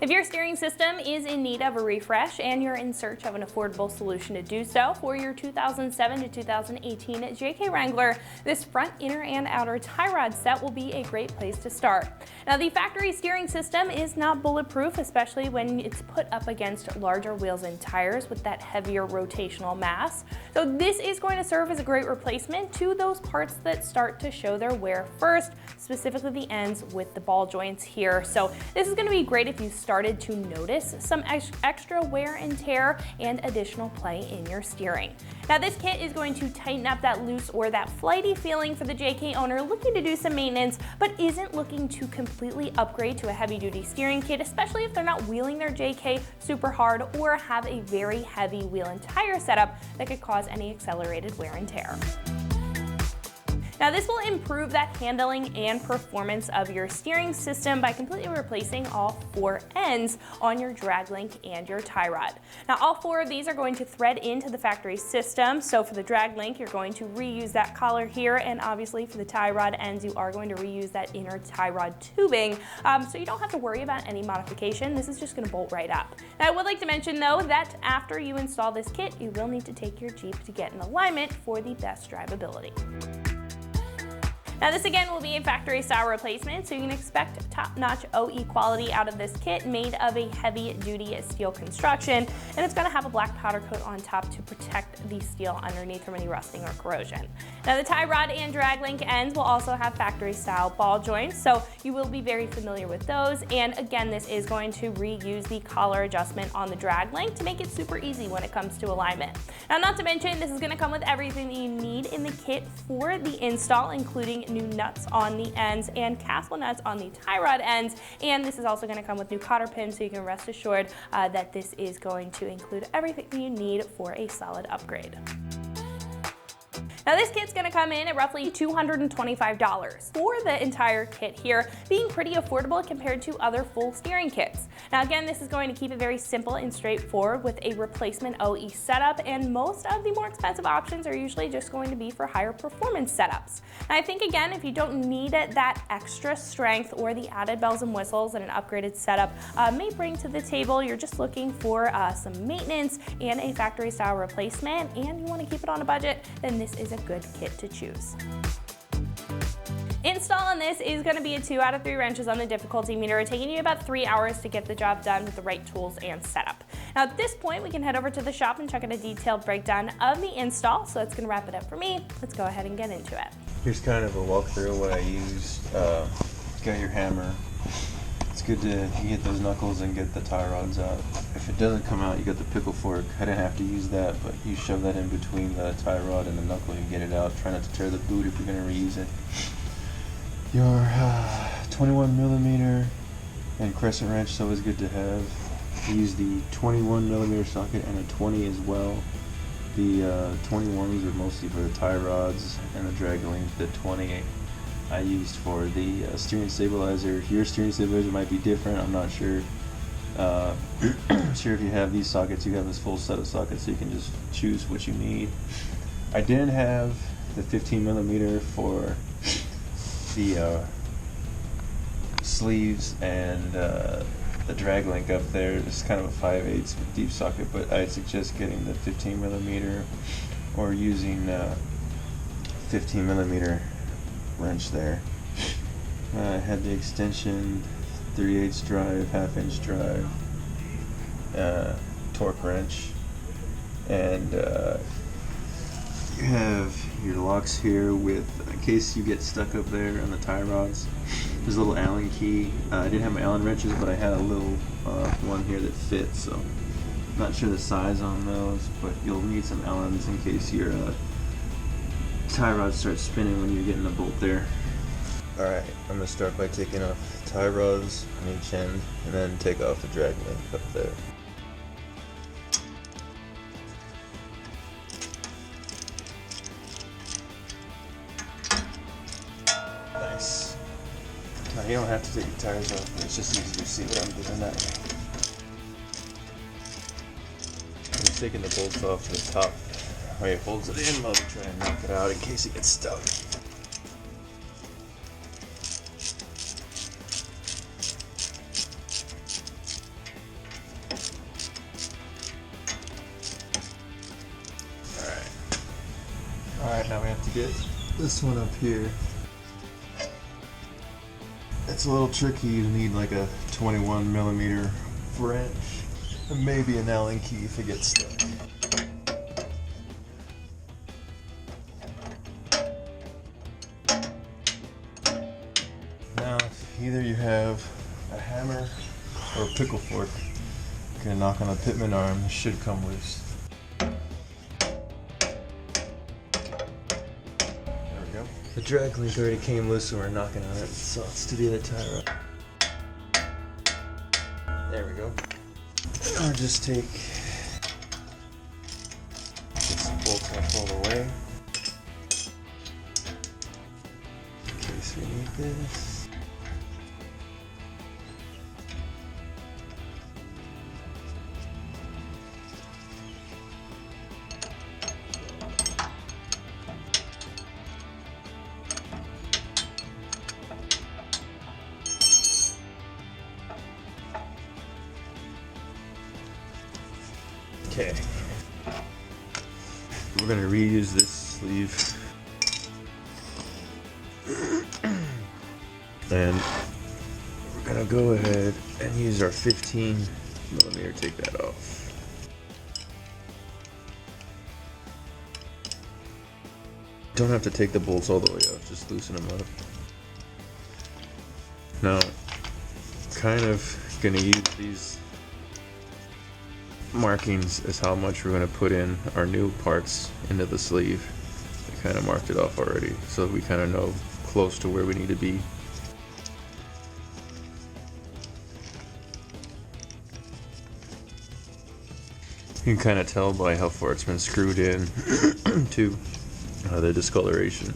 If your steering system is in need of a refresh and you're in search of an affordable solution to do so for your 2007 to 2018 JK Wrangler, this front, inner, and outer tie rod set will be a great place to start. Now, the factory steering system is not bulletproof, especially when it's put up against larger wheels and tires with that heavier rotational mass. So this is going to serve as a great replacement to those parts that start to show their wear first, specifically the ends with the ball joints here. So this is going to be great if you started to notice some extra wear and tear and additional play in your steering. Now, this kit is going to tighten up that loose or that flighty feeling for the JK owner looking to do some maintenance but isn't looking to completely upgrade to a heavy-duty steering kit, especially if they're not wheeling their JK super hard or have a very heavy wheel and tire setup that could cause any accelerated wear and tear. Now, this will improve that handling and performance of your steering system by completely replacing all four ends on your drag link and your tie rod. Now, all four of these are going to thread into the factory system. So for the drag link, you're going to reuse that collar here, and obviously for the tie rod ends, you are going to reuse that inner tie rod tubing. So you don't have to worry about any modification. This is just going to bolt right up. Now, I would like to mention though that after you install this kit, you will need to take your Jeep to get in alignment for the best drivability. Now, this again will be a factory style replacement, so you can expect top-notch OE quality out of this kit made of a heavy-duty steel construction, and it's going to have a black powder coat on top to protect the steel underneath from any rusting or corrosion. Now, the tie rod and drag link ends will also have factory style ball joints, so you will be very familiar with those, and again, this is going to reuse the collar adjustment on the drag link to make it super easy when it comes to alignment. Now, not to mention, this is going to come with everything that you need in the kit for the install, including new nuts on the ends and castle nuts on the tie rod ends, and this is also going to come with new cotter pins, so you can rest assured that this is going to include everything you need for a solid upgrade. Now, this kit's going to come in at roughly $225 for the entire kit here, being pretty affordable compared to other full steering kits. Now, again, this is going to keep it very simple and straightforward with a replacement OE setup, and most of the more expensive options are usually just going to be for higher performance setups. And I think, again, if you don't need that extra strength or the added bells and whistles that an upgraded setup may bring to the table, you're just looking for some maintenance and a factory style replacement, and you want to keep it on a budget, then this is a good kit to choose. Install on this is going to be a 2 out of 3 wrenches on the difficulty meter, taking you about 3 hours to get the job done with the right tools and setup. Now, at this point, we can head over to the shop and check out a detailed breakdown of the install. So that's going to wrap it up for me. Let's go ahead and get into it. Here's kind of a walkthrough of what I used. Got your hammer. It's good to get those knuckles and get the tie rods out. If it doesn't come out, you got the pickle fork. I didn't have to use that, but you shove that in between the tie rod and the knuckle and get it out. Try not to tear the boot if you're going to reuse it. Your 21 millimeter and crescent wrench is always good to have. Use the 21 millimeter socket and a 20 as well. The 21s are mostly for the tie rods and the drag link. The 20 I used for the steering stabilizer. Your steering stabilizer might be different, I'm not sure. Sure, if you have these sockets, you have this full set of sockets, so you can just choose what you need. I didn't have the 15 millimeter for the sleeves and the drag link up there. It's kind of a 5/8 deep socket, but I suggest getting the 15 millimeter or using 15 millimeter wrench there. I had the extension, 3/8 drive, 1/2-inch drive, torque wrench, and you have your locks here with, in case you get stuck up there on the tie rods, there's a little Allen key. I didn't have my Allen wrenches, but I had a little one here that fits, so I'm not sure the size on those, but you'll need some Allens in case your tie rod starts spinning when you're getting the bolt there. Alright, I'm going to start by taking off tie rods on each end and then take off the drag link up there. Nice. Now you don't have to take your tires off, but it's just easier to see what I'm doing that way. I'm taking the bolts off to the top where it holds it in while we try and knock it out in case it gets stuck. get this one up here. It's a little tricky. You need like a 21 millimeter wrench and maybe an Allen key if it gets stuck. Now, either you have a hammer or a pickle fork. You're gonna knock on the pitman arm. It should come loose. The drag link already came loose, so we're knocking on it. So let's do the other tie rod. There we go. And I'll just take this bolt off all the way. In case we need this. Okay, we're gonna reuse this sleeve, and we're gonna go ahead and use our 15 millimeter. Take that off. Don't have to take the bolts all the way out, just loosen them up. Now, kind of gonna use these markings as how much we're going to put in our new parts into the sleeve. I kind of marked it off already, so we kind of know close to where we need to be. You can kind of tell by how far it's been screwed in to the discoloration.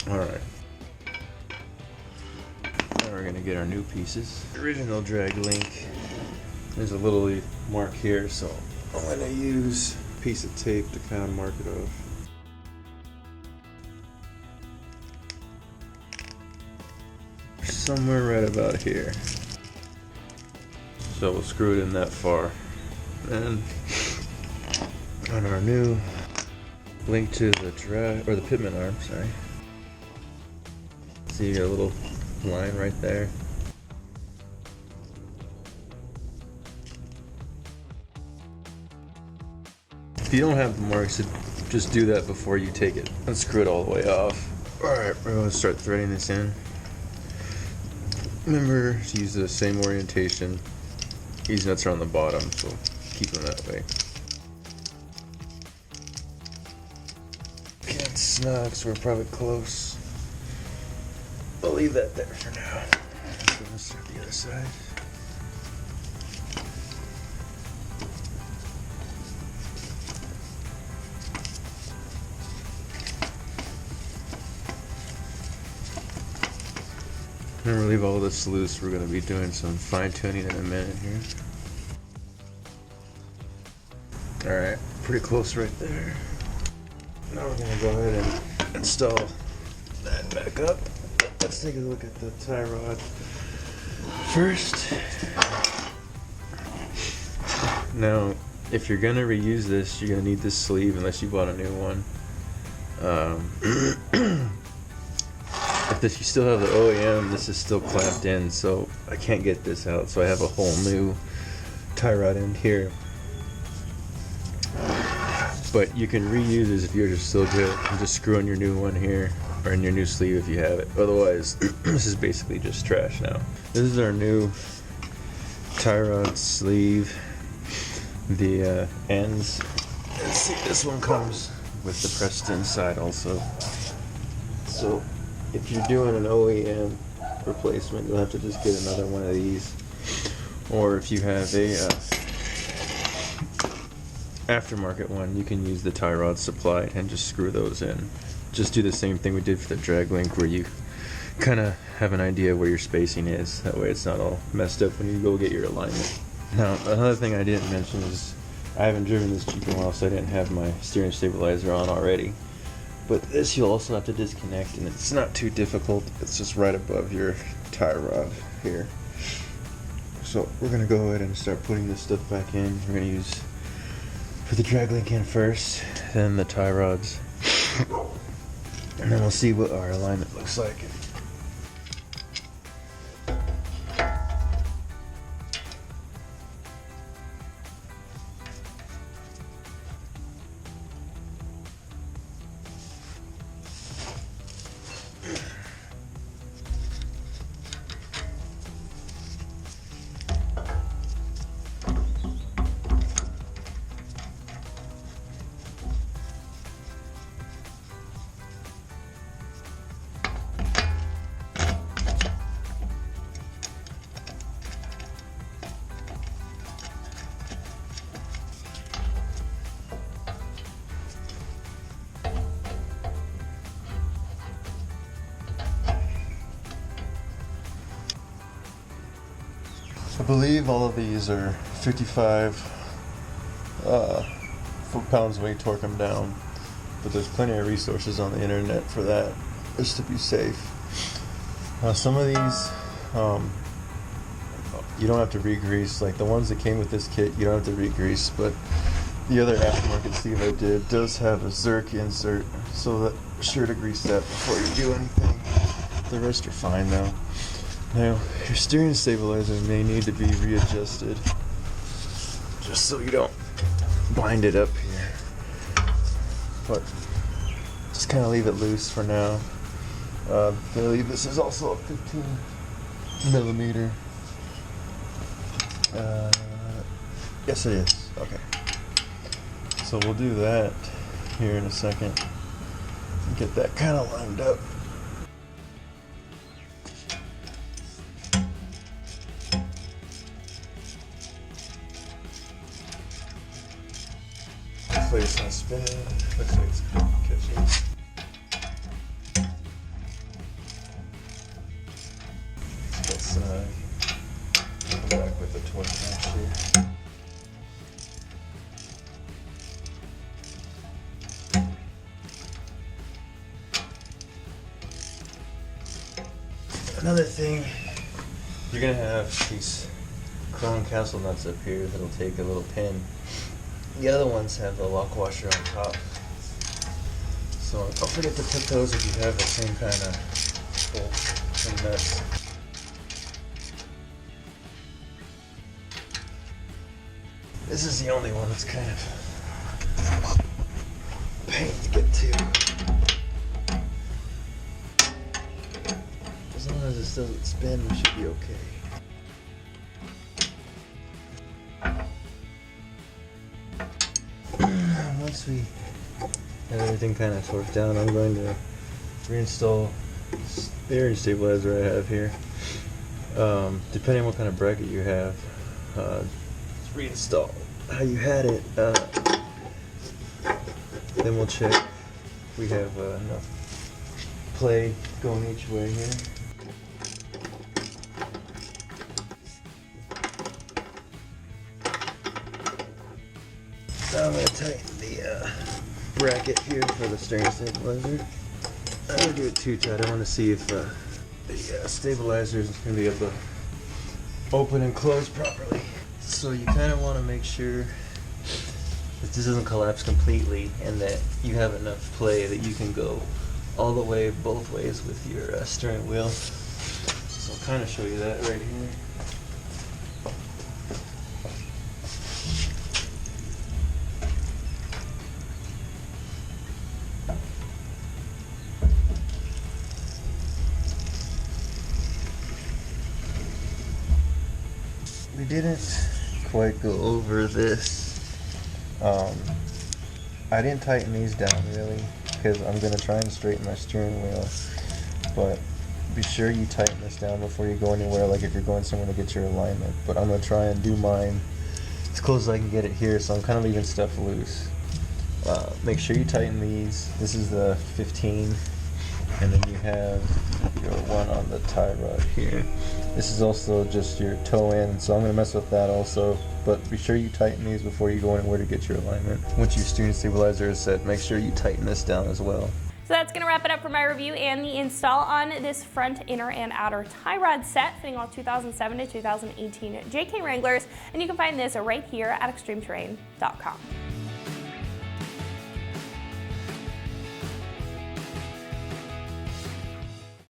Alright. We're gonna get our new pieces. Original drag link. There's a little mark here, so I'm gonna use a piece of tape to kind of mark it off. Somewhere right about here. So we'll screw it in that far. And on our new link to the drag, or the pitman arm, sorry. See, you got a little line right there. If you don't have the marks, just do that before you take it and screw it all the way off. Alright, we're going to start threading this in. Remember to use the same orientation. These nuts are on the bottom, so keep them that way. Getting snug, so we're probably close. I'll leave that there for now. So let's start the other side. Remember, leave all this loose. We're going to be doing some fine tuning in a minute here. Alright, pretty close right there. Now we're going to go ahead and install that back up. Let's take a look at the tie rod first. Now, if you're gonna reuse this, you're gonna need this sleeve unless you bought a new one. If you still have the OEM, this is still clamped in, so I can't get this out. So I have a whole new tie rod in here. But you can reuse this if yours are still good. And just screw in your new one here, or in your new sleeve if you have it. Otherwise, this is basically just trash now. This is our new tie rod sleeve. The ends. Let's see, this one comes with the pressed inside also. So if you're doing an OEM replacement, you'll have to just get another one of these. Or if you have a aftermarket one, you can use the tie rod supplied and just screw those in. Just do the same thing we did for the drag link, where you kind of have an idea where your spacing is. That way it's not all messed up when you go get your alignment. Now, another thing I didn't mention is I haven't driven this Jeep in a while, so I didn't have my steering stabilizer on already. But this you'll also have to disconnect, and it's not too difficult. It's just right above your tie rod here. So we're gonna go ahead and start putting this stuff back in. We're gonna use put the drag link in first, then the tie rods, and then we'll see what our alignment looks like. I believe all of these are 55 foot-pounds weight, torque them down, but there's plenty of resources on the internet for that, just to be safe. Some of these you don't have to re-grease, like the ones that came with this kit you don't have to re-grease, but the other aftermarket sleeve I did does have a Zerk insert, so that be sure to grease that before you do anything. The rest are fine though. Now, your steering stabilizer may need to be readjusted, just so you don't bind it up here. But just kind of leave it loose for now. I believe this is also a 15 millimeter. Yes, it is. Okay. So we'll do that here in a second. Get that kind of lined up. Hopefully it's not spinning. Looks like it's catching. Let's go back with the torque wrench here. Another thing, you're gonna have these chrome castle nuts up here that'll take a little pin. The other ones have the lock washer on top. So don't forget to put those if you have the same kind of bolts and nuts. This is the only one that's kind of a pain to get to. As long as this doesn't spin, we should be okay. Once we have everything kind of torqued down, I'm going to reinstall the steering stabilizer I have here. Depending on what kind of bracket you have, just reinstall how you had it. Then we'll check we have enough play going each way here. Now I'm going to tighten the bracket here for the steering stabilizer. I don't do it too tight. I want to see if the stabilizer is going to be able to open and close properly. So you kind of want to make sure that this doesn't collapse completely and that you have enough play that you can go all the way both ways with your steering wheel. So I'll kind of show you that right here. We didn't quite go over this. I didn't tighten these down really because I'm going to try and straighten my steering wheel, but be sure you tighten this down before you go anywhere, like if you're going somewhere to get your alignment. But I'm going to try and do mine as close as I can get it here, so I'm kind of leaving stuff loose. Make sure you tighten these. This is the 15, and then you have your one on the tie rod here. This is also just your toe in, so I'm going to mess with that also, but be sure you tighten these before you go anywhere to get your alignment. Once your steering stabilizer is set, make sure you tighten this down as well. So that's going to wrap it up for my review and the install on this front, inner, and outer tie rod set fitting all 2007 to 2018 JK Wranglers, and you can find this right here at extremeterrain.com.